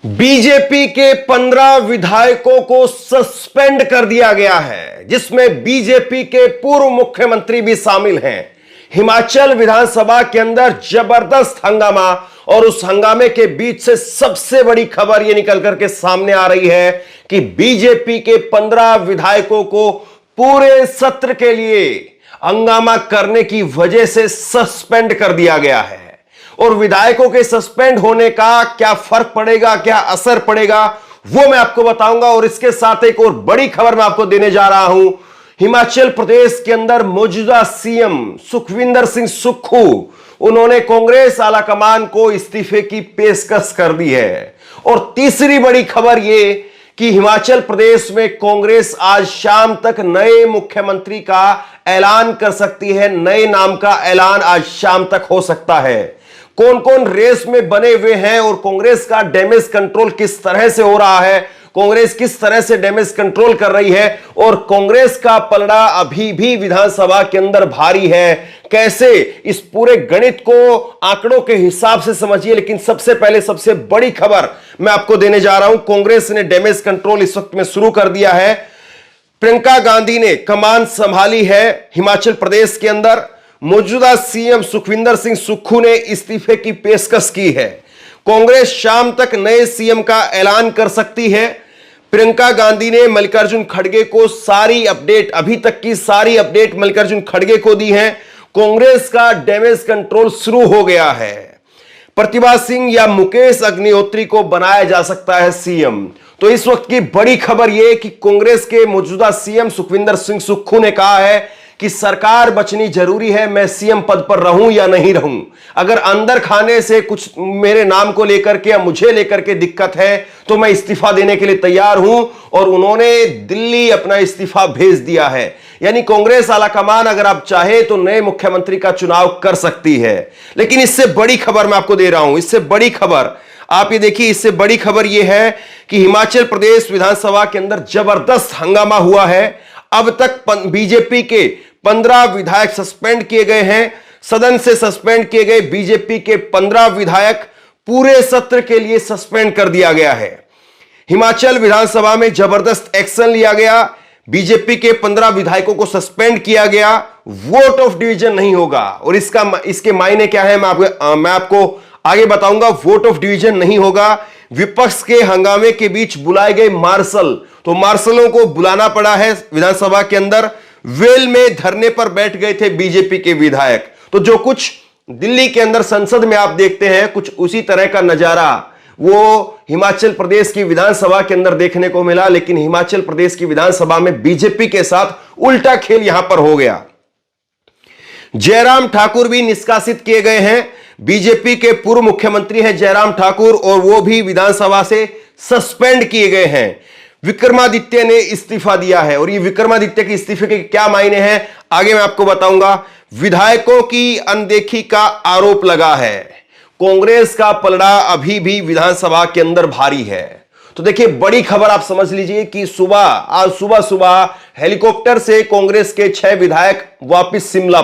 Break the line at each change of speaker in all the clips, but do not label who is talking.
BJP के 15 विधायकों को सस्पेंड कर दिया गया है, जिसमें बीजेपी के पूर्व मुख्यमंत्री भी शामिल हैं। हिमाचल विधानसभा के अंदर जबरदस्त हंगामा, और उस हंगामे के बीच से सबसे बड़ी खबर यह निकल करके सामने आ रही है कि बीजेपी के 15 विधायकों को पूरे सत्र के लिए हंगामा करने की वजह से सस्पेंड कर दिया गया है। और विधायकों के सस्पेंड होने का क्या फर्क पड़ेगा, क्या असर पड़ेगा, वो मैं आपको बताऊंगा। और इसके साथ एक और बड़ी खबर मैं आपको देने जा रहा हूं। हिमाचल प्रदेश के अंदर मौजूदा सीएम सुखविंदर सिंह सुक्खू, उन्होंने कांग्रेस आलाकमान को इस्तीफे की पेशकश कर दी है। और तीसरी बड़ी खबर यह कि हिमाचल प्रदेश में कांग्रेस आज शाम तक नए मुख्यमंत्री का ऐलान कर सकती है। नए नाम का ऐलान आज शाम तक हो सकता है। कौन कौन रेस में बने हुए हैं और कांग्रेस का डैमेज कंट्रोल किस तरह से हो रहा है, कांग्रेस किस तरह से डैमेज कंट्रोल कर रही है, और कांग्रेस का पलड़ा अभी भी विधानसभा के अंदर भारी है। कैसे इस पूरे गणित को आंकड़ों के हिसाब से समझिए। लेकिन सबसे पहले सबसे बड़ी खबर मैं आपको देने जा रहा हूं। कांग्रेस ने डैमेज कंट्रोल इस वक्त में शुरू कर दिया है। प्रियंका गांधी ने कमान संभाली है हिमाचल प्रदेश के अंदर। मौजूदा सीएम सुखविंदर सिंह सुक्खू ने इस्तीफे की पेशकश की है। कांग्रेस शाम तक नए सीएम का ऐलान कर सकती है। प्रियंका गांधी ने मल्लिकार्जुन खड़गे को सारी अपडेट, अभी तक की सारी अपडेट मल्लिकार्जुन खड़गे को दी है। कांग्रेस का डैमेज कंट्रोल शुरू हो गया है। प्रतिभा सिंह या मुकेश अग्निहोत्री को बनाया जा सकता है सीएम। तो इस वक्त की बड़ी खबर यह कि कांग्रेस के मौजूदा सीएम सुखविंदर सिंह सुक्खू ने कहा है कि सरकार बचनी जरूरी है, मैं सीएम पद पर रहूं या नहीं रहूं। अगर अंदर खाने से कुछ मेरे नाम को लेकर के या मुझे लेकर के दिक्कत है तो मैं इस्तीफा देने के लिए तैयार हूं। और उन्होंने दिल्ली अपना इस्तीफा भेज दिया है। यानी कांग्रेस आलाकमान अगर आप चाहे तो नए मुख्यमंत्री का चुनाव कर सकती है। लेकिन इससे बड़ी खबर मैं आपको दे रहा हूं। इससे बड़ी खबर आप ये देखिए, इससे बड़ी खबर यह है कि हिमाचल प्रदेश विधानसभा के अंदर जबरदस्त हंगामा हुआ है। अब तक बीजेपी के 15 विधायक सस्पेंड किए गए हैं। सदन से सस्पेंड किए गए बीजेपी के 15 विधायक पूरे सत्र के लिए सस्पेंड कर दिया गया है। हिमाचल विधानसभा में जबरदस्त एक्शन लिया गया। बीजेपी के 15 विधायकों को सस्पेंड किया गया। वोट ऑफ डिवीजन नहीं होगा। और इसके मायने क्या है मैं आपको आगे बताऊंगा। वोट ऑफ डिवीजन नहीं होगा। विपक्ष के हंगामे के बीच बुलाए गए मार्शल, तो मार्शलों को बुलाना पड़ा है विधानसभा के अंदर। वेल में धरने पर बैठ गए थे बीजेपी के विधायक। तो जो कुछ दिल्ली के अंदर संसद में आप देखते हैं, कुछ उसी तरह का नजारा वो हिमाचल प्रदेश की विधानसभा के अंदर देखने को मिला। लेकिन हिमाचल प्रदेश की विधानसभा में बीजेपी के साथ उल्टा खेल यहां पर हो गया। जयराम ठाकुर भी निष्कासित किए गए हैं। बीजेपी के पूर्व मुख्यमंत्री हैं जयराम ठाकुर, और वो भी विधानसभा से सस्पेंड किए गए हैं। विक्रमादित्य ने इस्तीफा दिया है। और ये विक्रमादित्य के इस्तीफे के क्या मायने हैं आगे मैं आपको बताऊंगा। विधायकों की अनदेखी का आरोप लगा है। कांग्रेस का पलड़ा अभी भी विधानसभा के अंदर भारी है। तो देखिए, बड़ी खबर आप समझ लीजिए कि आज सुबह हेलीकॉप्टर से कांग्रेस के 6 विधायक वापस शिमला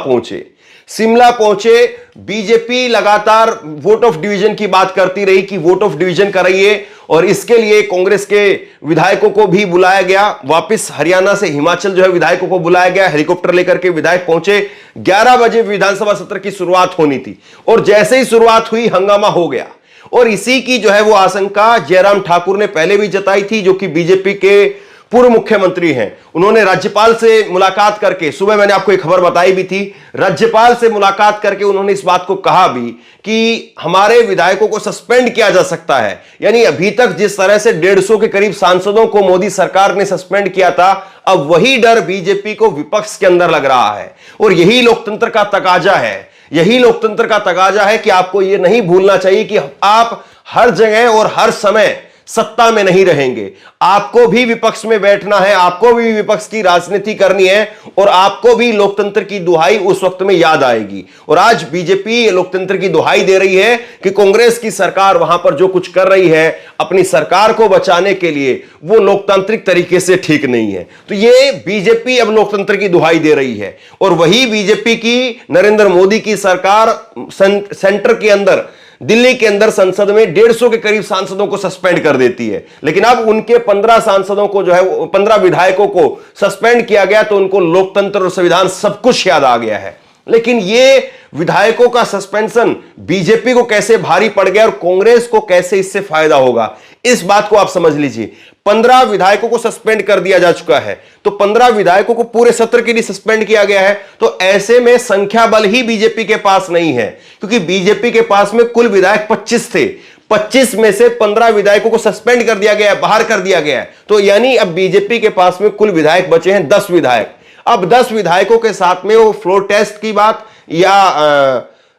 पहुंचे। बीजेपी लगातार वोट ऑफ डिवीजन की बात करती रही कि वोट ऑफ डिवीजन कराइए, और इसके लिए कांग्रेस के विधायकों को भी बुलाया गया। वापस हरियाणा से हिमाचल जो है विधायकों को बुलाया गया। हेलीकॉप्टर लेकर के विधायक पहुंचे। 11 बजे विधानसभा सत्र की शुरुआत होनी थी, और जैसे ही शुरुआत हुई हंगामा हो गया। और इसी की जो है वो आशंका जयराम ठाकुर ने पहले भी जताई थी, जो कि बीजेपी के पूर्व मुख्यमंत्री हैं। उन्होंने राज्यपाल से मुलाकात करके, सुबह मैंने आपको एक खबर बताई भी थी, राज्यपाल से मुलाकात करके उन्होंने इस बात को कहा भी कि हमारे विधायकों को सस्पेंड किया जा सकता है। यानी अभी तक जिस तरह से 150 के करीब सांसदों को मोदी सरकार ने सस्पेंड किया था, अब वही डर बीजेपी को विपक्ष के अंदर लग रहा है। और यही लोकतंत्र का तकाजा है। यही लोकतंत्र का तकाजा है कि आपको यह नहीं भूलना चाहिए कि आप हर जगह और हर समय सत्ता में नहीं रहेंगे। आपको भी विपक्ष में बैठना है, आपको भी विपक्ष की राजनीति करनी है, और आपको भी लोकतंत्र की दुहाई उस वक्त में याद आएगी। और आज बीजेपी लोकतंत्र की दुहाई दे रही है कि कांग्रेस की सरकार वहां पर जो कुछ कर रही है अपनी सरकार को बचाने के लिए, वो लोकतांत्रिक तरीके से ठीक नहीं है। तो ये बीजेपी अब लोकतंत्र की दुहाई दे रही है। और वही बीजेपी की नरेंद्र मोदी की सरकार सेंटर के अंदर दिल्ली के अंदर संसद में 150 के करीब सांसदों को सस्पेंड कर देती है, लेकिन अब उनके 15 सांसदों को जो है 15 विधायकों को सस्पेंड किया गया तो उनको लोकतंत्र और संविधान सब कुछ याद आ गया है। लेकिन ये विधायकों का सस्पेंशन बीजेपी को कैसे भारी पड़ गया और कांग्रेस को कैसे इससे फायदा होगा, इस बात को आप समझ लीजिए। 15 विधायकों को सस्पेंड कर दिया जा चुका है, तो 15 विधायकों को पूरे सत्र के लिए सस्पेंड किया गया है, तो ऐसे में संख्या बल ही बीजेपी के पास नहीं है, क्योंकि बीजेपी के पास में कुल विधायक 25 थे। 25 में से 15 विधायकों को सस्पेंड कर दिया गया है, बाहर कर दिया गया है, तो यानी अब बीजेपी के पास में कुल विधायक बचे हैं 10 विधायक। अब 10 विधायकों के साथ में वो फ्लोर टेस्ट की बात या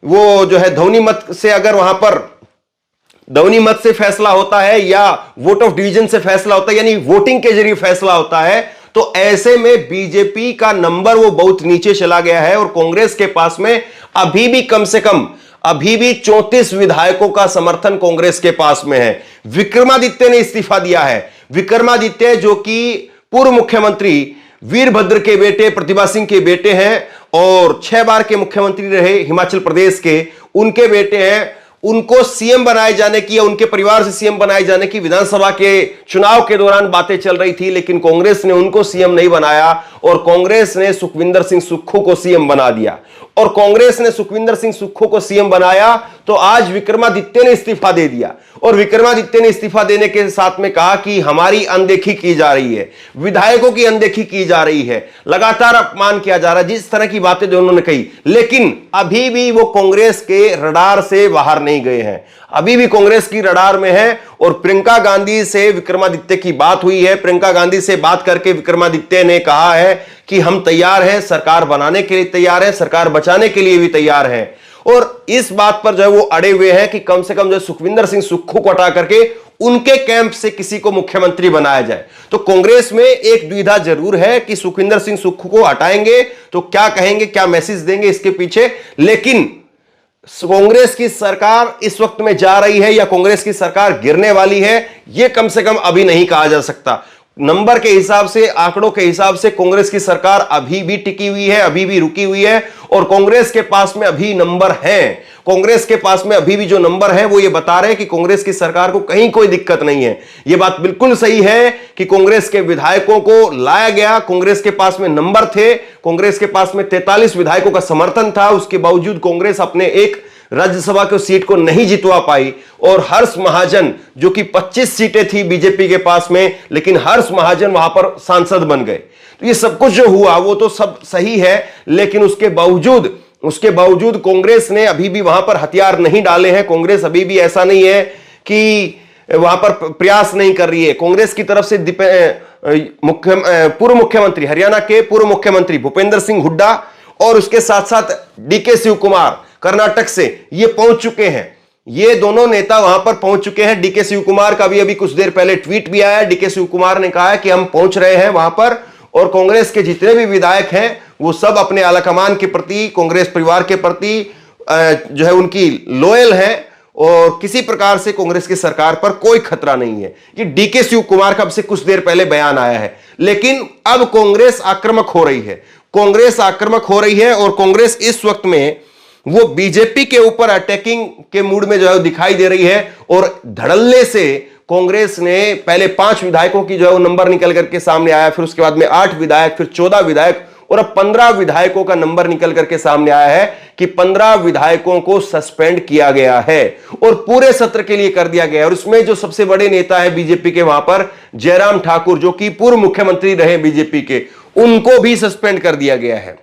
वो जो है ध्वनि मत से, अगर वहां पर ध्वनि मत से फैसला होता है या वोट ऑफ डिवीजन से फैसला होता है, यानी वोटिंग के जरिए फैसला होता है, तो ऐसे में बीजेपी का नंबर वो बहुत नीचे चला गया है और कांग्रेस के पास में अभी भी कम से कम अभी भी 34 विधायकों का समर्थन कांग्रेस के पास में है। विक्रमादित्य ने इस्तीफा दिया है। विक्रमादित्य जो कि पूर्व मुख्यमंत्री वीरभद्र के बेटे, प्रतिभा सिंह के बेटे हैं और 6 बार के मुख्यमंत्री रहे हिमाचल प्रदेश के, उनके बेटे हैं। उनको सीएम बनाए जाने की या उनके परिवार से सीएम बनाए जाने की विधानसभा के चुनाव के दौरान बातें चल रही थी, लेकिन कांग्रेस ने उनको सीएम नहीं बनाया और कांग्रेस ने सुखविंदर सिंह सुक्खू को सीएम बना दिया। और कांग्रेस ने सुखविंदर सिंह सुक्खू को सीएम बनाया तो आज विक्रमादित्य ने इस्तीफा दे दिया और विक्रमादित्य ने इस्तीफा देने के साथ में कहा कि हमारी अनदेखी की जा रही है, विधायकों की अनदेखी की जा रही है, लगातार अपमान किया जा रहा है, जिस तरह की बातें जो उन्होंने कही। लेकिन अभी भी वो कांग्रेस के रडार से बाहर नहीं गए हैं, अभी भी कांग्रेस की रडार में है। और प्रियंका गांधी से विक्रमादित्य की बात हुई है। प्रियंका गांधी से बात करके विक्रमादित्य ने कहा है कि हम तैयार हैं, सरकार बनाने के लिए तैयार हैं, सरकार बचाने के लिए भी तैयार हैं। और इस बात पर जो है वो अड़े हुए हैं कि कम से कम जो सुखविंदर सिंह सुक्खू को हटा करके उनके कैंप से किसी को मुख्यमंत्री बनाया जाए। तो कांग्रेस में एक द्विधा जरूर है कि सुखविंदर सिंह सुक्खू को हटाएंगे तो क्या कहेंगे, क्या मैसेज देंगे इसके पीछे। लेकिन कांग्रेस की सरकार इस वक्त में जा रही है या कांग्रेस की सरकार गिरने वाली है, यह कम से कम अभी नहीं कहा जा सकता। नंबर के हिसाब से, आंकड़ों के हिसाब से कांग्रेस की सरकार अभी भी टिकी हुई है, अभी भी रुकी हुई है और कांग्रेस के पास में अभी नंबर हैं। कांग्रेस के पास में अभी भी जो नंबर है वो ये बता रहे हैं कि कांग्रेस की सरकार को कहीं कोई दिक्कत नहीं है। ये बात बिल्कुल सही है कि कांग्रेस के विधायकों को लाया गया, कांग्रेस के पास में नंबर थे, कांग्रेस के पास में 43 विधायकों का समर्थन था, उसके बावजूद कांग्रेस अपने एक राज्यसभा की सीट को नहीं जितवा पाई। और हर्ष महाजन जो कि 25 सीटें थी बीजेपी के पास में, लेकिन हर्ष महाजन वहां पर सांसद बन गए। तो ये सब कुछ जो हुआ वो तो सब सही है, लेकिन उसके बावजूद कांग्रेस ने अभी भी वहां पर हथियार नहीं डाले हैं। कांग्रेस अभी भी ऐसा नहीं है कि वहां पर प्रयास नहीं कर रही है। कांग्रेस की तरफ से पूर्व मुख्यमंत्री, हरियाणा के पूर्व मुख्यमंत्री भूपेंद्र सिंह हुड्डा और उसके साथ साथ डीके शिव कुमार कर्नाटक से ये पहुंच चुके हैं। ये दोनों नेता वहां पर पहुंच चुके हैं। डीके शिव कुमार का भी अभी कुछ देर पहले ट्वीट भी आया। डीके शिव कुमार ने कहा है कि हम पहुंच रहे हैं वहां पर और कांग्रेस के जितने भी विधायक हैं वो सब अपने आलाकमान के प्रति, कांग्रेस परिवार के प्रति जो है उनकी लॉयल हैं और किसी प्रकार से कांग्रेस की सरकार पर कोई खतरा नहीं है। ये डीके शिव कुमार का अब से कुछ देर पहले बयान आया है। लेकिन अब कांग्रेस आक्रामक हो रही है, कांग्रेस आक्रामक हो रही है और कांग्रेस इस वक्त में वो बीजेपी के ऊपर अटैकिंग के मूड में जो है दिखाई दे रही है। और धड़ल्ले से कांग्रेस ने पहले 5 विधायकों की जो है वो नंबर निकल करके सामने आया, फिर उसके बाद में 8 विधायक, फिर 14 विधायक और अब 15 विधायकों का नंबर निकल करके सामने आया है कि 15 विधायकों को सस्पेंड किया गया है और पूरे सत्र के लिए कर दिया गया है। और इसमें जो सबसे बड़े नेता है बीजेपी के वहां पर जयराम ठाकुर, जो कि पूर्व मुख्यमंत्री रहे बीजेपी के, उनको भी सस्पेंड कर दिया गया है।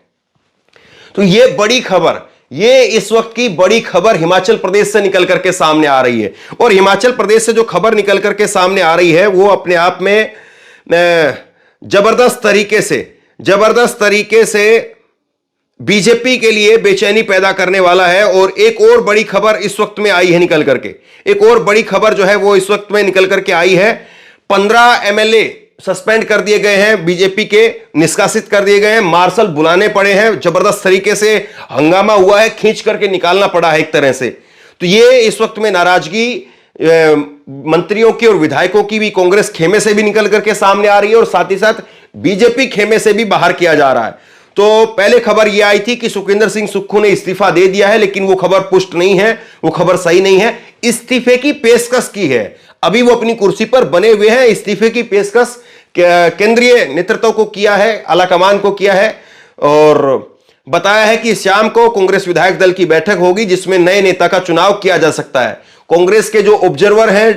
तो यह बड़ी खबर, ये इस वक्त की बड़ी खबर हिमाचल प्रदेश से निकल करके सामने आ रही है। और हिमाचल प्रदेश से जो खबर निकल करके सामने आ रही है वो अपने आप में जबरदस्त तरीके से बीजेपी के लिए बेचैनी पैदा करने वाला है। और एक और बड़ी खबर इस वक्त में आई है निकल करके, एक और बड़ी खबर जो है वो इस वक्त में निकल करके आई है। 15 एमएलए सस्पेंड कर दिए गए हैं, बीजेपी के निष्कासित कर दिए गए हैं, मार्शल बुलाने पड़े हैं, जबरदस्त तरीके से हंगामा हुआ है, खींच करके निकालना पड़ा है एक तरह से। तो ये इस वक्त में नाराजगी मंत्रियों की और विधायकों की भी कांग्रेस खेमे से भी निकल करके सामने आ रही है और साथ ही साथ बीजेपी खेमे से भी बाहर किया जा रहा है। तो पहले खबर यह आई थी कि सुखविंदर सिंह सुक्खू ने इस्तीफा दे दिया है, लेकिन वो खबर पुष्ट नहीं है, वो खबर सही नहीं है। इस्तीफे की पेशकश की है, अभी वो अपनी कुर्सी पर बने हुए हैं। इस्तीफे की पेशकश केंद्रीय नेतृत्व को किया है, आलाकमान को किया है, और बताया है कि शाम को कांग्रेस विधायक दल की बैठक होगी जिसमें नए नेता का चुनाव किया जा सकता है। कांग्रेस के जो ऑब्जर्वर हैं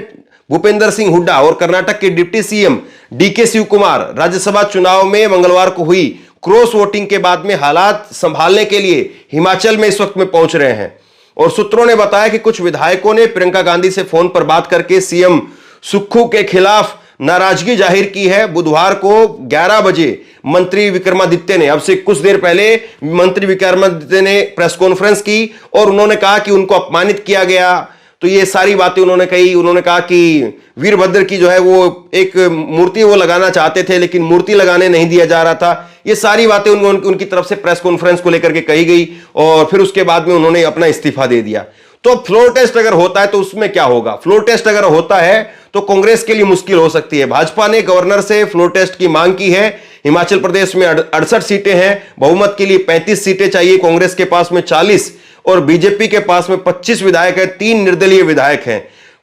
भूपेंद्र सिंह हुड्डा और कर्नाटक के deputy CM DK Shivakumar Rajya Sabha चुनाव में मंगलवार को हुई क्रॉस वोटिंग के बाद में हालात संभालने के लिए हिमाचल में इस वक्त में पहुंच रहे हैं। और सूत्रों ने बताया कि कुछ विधायकों ने प्रियंका गांधी से फोन पर बात करके सीएम सुक्खू के खिलाफ नाराजगी जाहिर की है। बुधवार को 11 बजे मंत्री विक्रमादित्य ने, अब से कुछ देर पहले मंत्री विक्रमादित्य ने प्रेस कॉन्फ्रेंस की और उन्होंने कहा कि उनको अपमानित किया गया। तो ये सारी बातें उन्होंने कही। उन्होंने कहा कि वीरभद्र की जो है वो एक मूर्ति वो लगाना चाहते थे, लेकिन मूर्ति लगाने नहीं दिया जा रहा था। ये सारी बातें उनकी तरफ से प्रेस कॉन्फ्रेंस को लेकर के कही गई और फिर उसके बाद में उन्होंने अपना इस्तीफा दे दिया। तो फ्लोर टेस्ट अगर होता है तो उसमें क्या होगा? फ्लोर टेस्ट अगर होता है तो कांग्रेस के लिए मुश्किल हो सकती है। भाजपा ने गवर्नर से फ्लोर टेस्ट की मांग की है। हिमाचल प्रदेश में 68 सीटें हैं, बहुमत के लिए 35 सीटें चाहिए। कांग्रेस के पास में 40 और बीजेपी के पास में 25 विधायक है, 3 निर्दलीय विधायक हैं।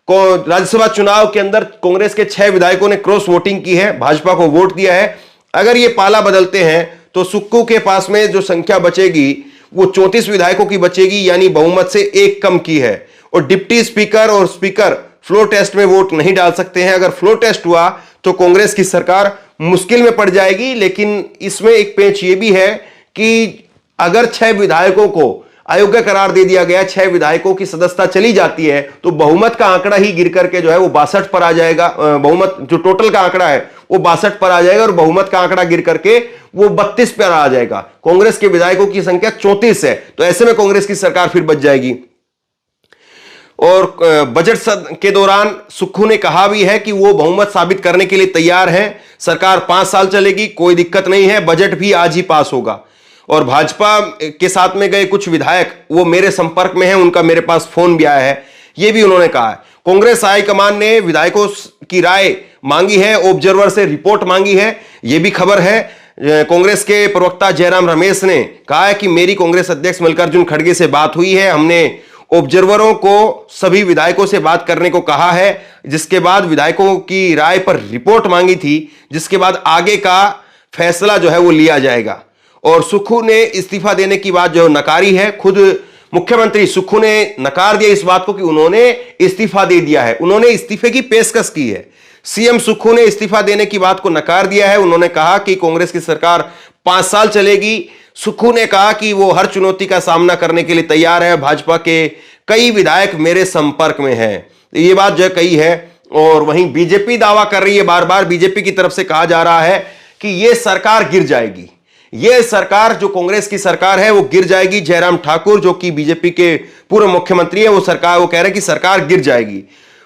राज्यसभा चुनाव के अंदर कांग्रेस के 6 विधायकों ने क्रॉस वोटिंग की है, भाजपा को वोट दिया है। अगर ये पाला बदलते हैं तो सुक्खू के पास में जो संख्या बचेगी वो 34 विधायकों की बचेगी, यानी बहुमत से 1 कम की है। और डिप्टी स्पीकर और स्पीकर फ्लोर टेस्ट में वोट नहीं डाल सकते हैं। अगर फ्लोर टेस्ट हुआ तो कांग्रेस की सरकार मुश्किल में पड़ जाएगी। लेकिन इसमें एक पेच ये भी है कि अगर 6 विधायकों को अयोग्य करार दे दिया गया, 6 विधायकों की सदस्यता चली जाती है, तो बहुमत का आंकड़ा ही गिर करके जो है वो 62 पर आ जाएगा। बहुमत जो टोटल का आंकड़ा है वो 62 पर आ जाएगा और बहुमत का आंकड़ा गिर करके वो 32 पर आ जाएगा। कांग्रेस के विधायकों की संख्या 34 है, तो ऐसे में कांग्रेस की सरकार फिर बच जाएगी। और बजट सत्र के दौरान सुक्खू ने कहा भी है कि वो बहुमत साबित करने के लिए तैयार हैं। सरकार 5 साल चलेगी, कोई दिक्कत नहीं है, बजट भी आज ही पास होगा। और भाजपा के साथ में गए कुछ विधायक वो मेरे संपर्क में हैं, उनका मेरे पास फोन भी आया है, ये भी उन्होंने कहा है। कांग्रेस हाईकमान ने विधायकों की राय मांगी है, ऑब्जर्वर से रिपोर्ट मांगी है, ये भी खबर है। कांग्रेस के प्रवक्ता जयराम रमेश ने कहा है कि मेरी कांग्रेस अध्यक्ष मल्लिकार्जुन खड़गे से बात हुई है, हमने ऑब्जर्वरों को सभी विधायकों से बात करने को कहा है, जिसके बाद विधायकों की राय पर रिपोर्ट मांगी थी, जिसके बाद आगे का फैसला जो है वो लिया जाएगा। और सुक्खू ने इस्तीफा देने की बात जो नकारी है, खुद मुख्यमंत्री सुक्खू ने नकार दिया इस बात को कि उन्होंने इस्तीफा दे दिया है, उन्होंने इस्तीफे की पेशकश की है। सीएम सुक्खू ने इस्तीफा देने की बात को नकार दिया है। उन्होंने कहा कि कांग्रेस की सरकार 5 साल चलेगी। सुक्खू ने कहा कि वो हर चुनौती का सामना करने के लिए तैयार है, भाजपा के कई विधायक मेरे संपर्क में हैं, ये बात जो कही है। और वहीं बीजेपी दावा कर रही है, बार बार बीजेपी की तरफ से कहा जा रहा है कि यह सरकार गिर जाएगी, यह सरकार जो कांग्रेस की सरकार है वो गिर जाएगी। जयराम ठाकुर जो कि बीजेपी के पूर्व मुख्यमंत्री है, वो कह रहे हैं कि सरकार गिर जाएगी।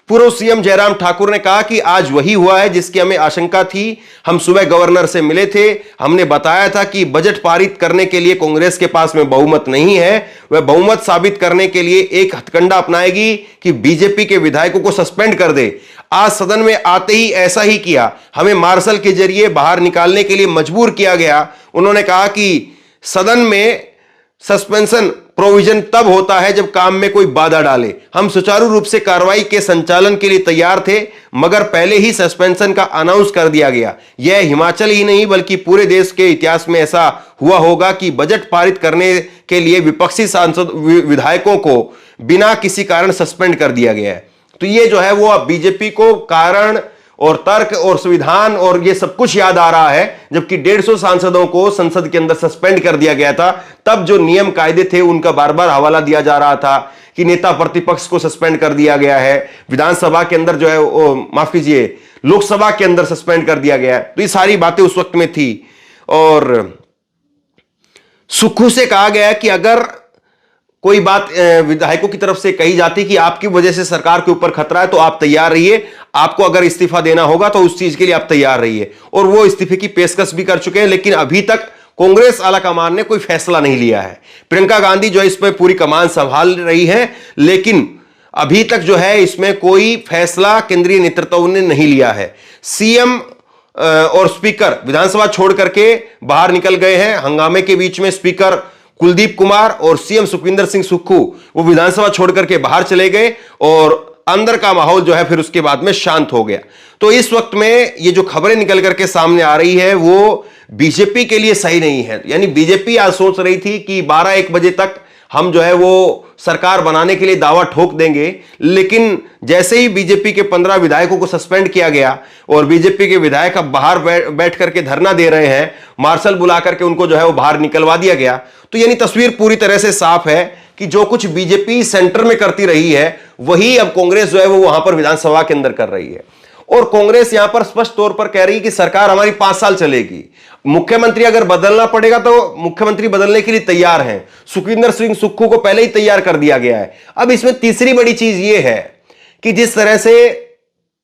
पूर्व सीएम जयराम ठाकुर ने कहा कि आज वही हुआ है जिसकी हमें आशंका थी। हम सुबह गवर्नर से मिले थे, हमने बताया था कि बजट पारित करने के लिए कांग्रेस के पास में बहुमत नहीं है, वह बहुमत साबित करने के लिए एक हथकंडा अपनाएगी कि बीजेपी के विधायकों को सस्पेंड कर दे। आज सदन में आते ही ऐसा ही किया, हमें मार्शल के जरिए बाहर निकालने के लिए मजबूर किया गया। उन्होंने कहा कि सदन में सस्पेंशन प्रोविजन तब होता है जब काम में कोई बाधा डाले। हम सुचारू रूप से कार्रवाई के संचालन के लिए तैयार थे, मगर पहले ही सस्पेंशन का अनाउंस कर दिया गया। यह हिमाचल ही नहीं बल्कि पूरे देश के इतिहास में ऐसा हुआ होगा कि बजट पारित करने के लिए विपक्षी सांसद विधायकों को बिना किसी कारण सस्पेंड कर दिया गया है। तो ये जो है वो अब बीजेपी को कारण और तर्क और संविधान और ये सब कुछ याद आ रहा है, जबकि 150 सांसदों को संसद के अंदर सस्पेंड कर दिया गया था। तब जो नियम कायदे थे उनका बार बार हवाला दिया जा रहा था कि नेता प्रतिपक्ष को सस्पेंड कर दिया गया है, विधानसभा के अंदर जो है माफ कीजिए लोकसभा के अंदर सस्पेंड कर दिया गया है। तो ये सारी बातें उस वक्त में थी। और सुक्खू से कहा गया कि अगर कोई बात विधायकों की तरफ से कही जाती कि आपकी वजह से सरकार के ऊपर खतरा है तो आप तैयार रहिए, आपको अगर इस्तीफा देना होगा तो उस चीज के लिए आप तैयार रहिए। और वो इस्तीफे की पेशकश भी कर चुके हैं, लेकिन अभी तक कांग्रेस आलाकमान ने कोई फैसला नहीं लिया है। प्रियंका गांधी जो इस पर पूरी कमान संभाल रही है, लेकिन अभी तक जो है इसमें कोई फैसला केंद्रीय नेतृत्व ने नहीं लिया है। सीएम और स्पीकर विधानसभा छोड़ करके बाहर निकल गए हैं। हंगामे के बीच में स्पीकर कुलदीप कुमार और सीएम सुखविंदर सिंह सुक्खू वो विधानसभा छोड़ करके बाहर चले गए और अंदर का माहौल जो है फिर उसके बाद में शांत हो गया। तो इस वक्त में ये जो खबरें निकल करके सामने आ रही है वो बीजेपी के लिए सही नहीं है। यानी बीजेपी आज सोच रही थी कि 12-1 बजे तक हम जो है वो सरकार बनाने के लिए दावा ठोक देंगे, लेकिन जैसे ही बीजेपी के 15 विधायकों को सस्पेंड किया गया और बीजेपी के विधायक अब बाहर बैठ करके धरना दे रहे हैं, मार्शल बुला करके उनको जो है वो बाहर निकलवा दिया गया। तो यानी तस्वीर पूरी तरह से साफ है कि जो कुछ बीजेपी सेंटर में करती रही है वही अब कांग्रेस जो है वो वहां पर विधानसभा के अंदर कर रही है। और कांग्रेस यहां पर स्पष्ट तौर पर कह रही है कि सरकार हमारी 5 साल चलेगी, मुख्यमंत्री अगर बदलना पड़ेगा तो मुख्यमंत्री बदलने के लिए तैयार हैं। सुखविंदर सिंह सुक्खू को पहले ही तैयार कर दिया गया है। अब इसमें तीसरी बड़ी चीज यह है कि जिस तरह से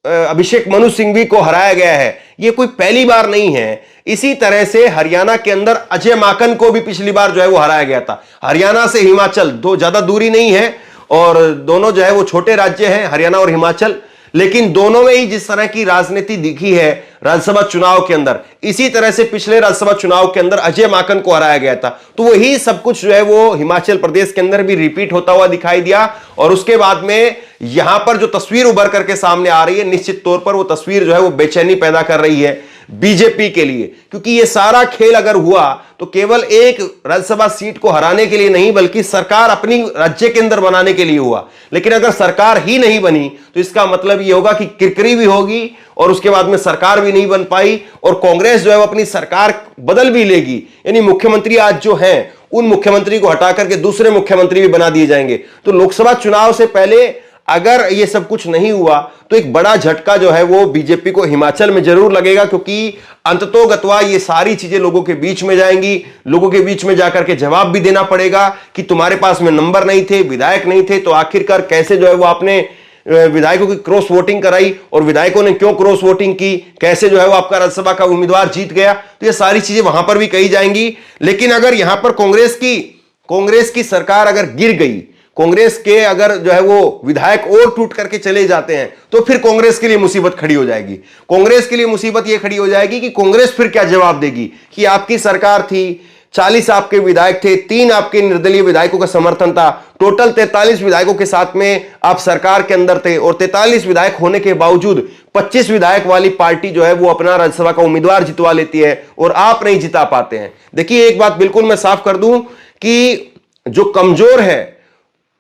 अभिषेक मनु सिंघवी को हराया गया है, यह कोई पहली बार नहीं है। इसी तरह से हरियाणा के अंदर अजय माकन को भी पिछली बार जो है वो हराया गया था। हरियाणा से हिमाचल दो ज्यादा दूरी नहीं है और दोनों जो है वो छोटे राज्य हैं, हरियाणा और हिमाचल, लेकिन दोनों में ही जिस तरह की राजनीति दिखी है राज्यसभा चुनाव के अंदर, इसी तरह से पिछले राज्यसभा चुनाव के अंदर अजय माकन को हराया गया था। तो वही सब कुछ जो है वो हिमाचल प्रदेश के अंदर भी रिपीट होता हुआ दिखाई दिया। और उसके बाद में यहां पर जो तस्वीर उभर करके सामने आ रही है, निश्चित तौर पर वो तस्वीर जो है वो बेचैनी पैदा कर रही है बीजेपी के लिए, क्योंकि ये सारा खेल अगर हुआ तो केवल एक राज्यसभा सीट को हराने के लिए नहीं बल्कि सरकार अपनी राज्य के अंदर बनाने के लिए हुआ। लेकिन अगर सरकार ही नहीं बनी तो इसका मतलब ये होगा कि किरकिरी भी होगी और उसके बाद में सरकार भी नहीं बन पाई और कांग्रेस जो है वो अपनी सरकार बदल भी लेगी। यानी मुख्यमंत्री आज जो है उन मुख्यमंत्री को हटा करके दूसरे मुख्यमंत्री भी बना दिए जाएंगे। तो लोकसभा चुनाव से पहले अगर ये सब कुछ नहीं हुआ तो एक बड़ा झटका जो है वो बीजेपी को हिमाचल में जरूर लगेगा, क्योंकि अंततोगत्वा ये सारी चीजें लोगों के बीच में जाएंगी। लोगों के बीच में जाकर के जवाब भी देना पड़ेगा कि तुम्हारे पास में नंबर नहीं थे, विधायक नहीं थे, तो आखिरकार कैसे जो है वो आपने विधायकों की क्रॉस वोटिंग कराई और विधायकों ने क्यों क्रॉस वोटिंग की, कैसे जो है वो आपका राज्यसभा का उम्मीदवार जीत गया। तो ये सारी चीजें वहां पर भी कही जाएंगी। लेकिन अगर यहां पर कांग्रेस की सरकार अगर गिर गई, कांग्रेस के अगर जो है वो विधायक और टूट करके चले जाते हैं तो फिर कांग्रेस के लिए मुसीबत खड़ी हो जाएगी। कांग्रेस के लिए मुसीबत यह खड़ी हो जाएगी कि कांग्रेस फिर क्या जवाब देगी कि आपकी सरकार थी, 40 आपके विधायक थे, 3 आपके निर्दलीय विधायकों का समर्थन था, टोटल 43 विधायकों के साथ में आप सरकार के अंदर थे और 43 विधायक होने के बावजूद 25 विधायक वाली पार्टी जो है वो अपना राज्यसभा का उम्मीदवार जितवा लेती है और आप नहीं जिता पाते हैं। देखिए एक बात बिल्कुल मैं साफ कर दूं कि जो कमजोर है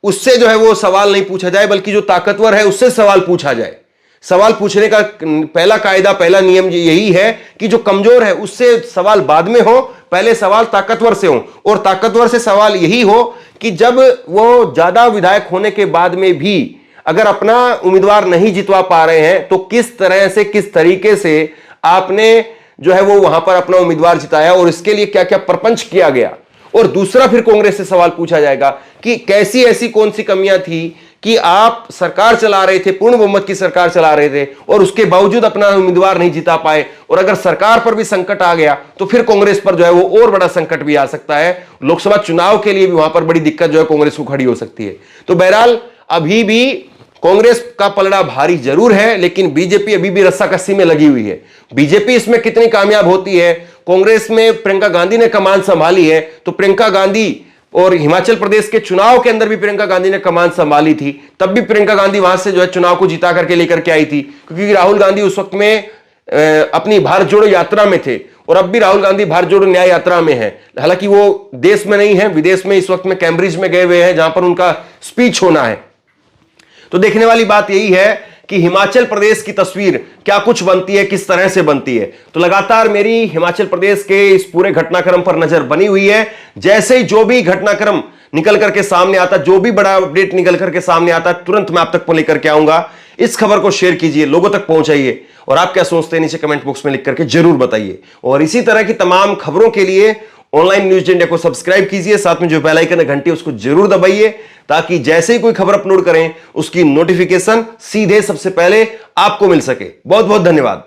उससे जो है वो सवाल नहीं पूछा जाए, बल्कि जो ताकतवर है उससे सवाल पूछा जाए। सवाल पूछने का पहला कायदा, पहला नियम यही है कि जो कमजोर है उससे सवाल बाद में हो, पहले सवाल ताकतवर से हो। और ताकतवर से सवाल यही हो कि जब वो ज्यादा विधायक होने के बाद में भी अगर अपना उम्मीदवार नहीं जितवा पा रहे हैं तो किस तरह से, किस तरीके से आपने जो है वो वहां पर अपना उम्मीदवार जिताया और इसके लिए क्या क्या प्रपंच किया गया। और दूसरा फिर कांग्रेस से सवाल पूछा जाएगा कि कैसी ऐसी कौन सी कमियां थी कि आप सरकार चला रहे थे, पूर्ण बहुमत की सरकार चला रहे थे और उसके बावजूद अपना उम्मीदवार नहीं जिता पाए। और अगर सरकार पर भी संकट आ गया तो फिर कांग्रेस पर जो है वो और बड़ा संकट भी आ सकता है। लोकसभा चुनाव के लिए भी वहां पर बड़ी दिक्कत जो है कांग्रेस को खड़ी हो सकती है। तो बहरहाल अभी भी कांग्रेस का पलड़ा भारी जरूर है, लेकिन बीजेपी अभी भी रस्साकसी में लगी हुई है। बीजेपी इसमें कितनी कामयाब होती है, कांग्रेस में प्रियंका गांधी ने कमान संभाली है तो प्रियंका गांधी, और हिमाचल प्रदेश के चुनाव के अंदर भी प्रियंका गांधी ने कमान संभाली थी, तब भी प्रियंका गांधी वहां से जो है चुनाव को जिता करके लेकर के आई थी, क्योंकि राहुल गांधी उस वक्त में अपनी भारत जोड़ो यात्रा में थे और अब भी राहुल गांधी भारत जोड़ो न्याय यात्रा में है। हालांकि वो देश में नहीं है, विदेश में इस वक्त में कैम्ब्रिज में गए हुए हैं जहां पर उनका स्पीच होना है। तो देखने वाली बात यही है कि हिमाचल प्रदेश की तस्वीर क्या कुछ बनती है, किस तरह से बनती है। तो लगातार मेरी हिमाचल प्रदेश के इस पूरे घटनाक्रम पर नजर बनी हुई है। जैसे ही जो भी घटनाक्रम निकल करके सामने आता, जो भी बड़ा अपडेट निकल करके सामने आता, तुरंत मैं आप तक लेकर के आऊंगा। इस खबर को शेयर कीजिए, लोगों तक पहुंचाइए और आप क्या सोचते हैं नीचे कमेंट बॉक्स में लिख करके जरूर बताइए। और इसी तरह की तमाम खबरों के लिए ऑनलाइन न्यूज इंडिया को सब्सक्राइब कीजिए, साथ में जो बेल आइकन है घंटी उसको जरूर दबाइए, ताकि जैसे ही कोई खबर अपलोड करें उसकी नोटिफिकेशन सीधे सबसे पहले आपको मिल सके। बहुत बहुत धन्यवाद।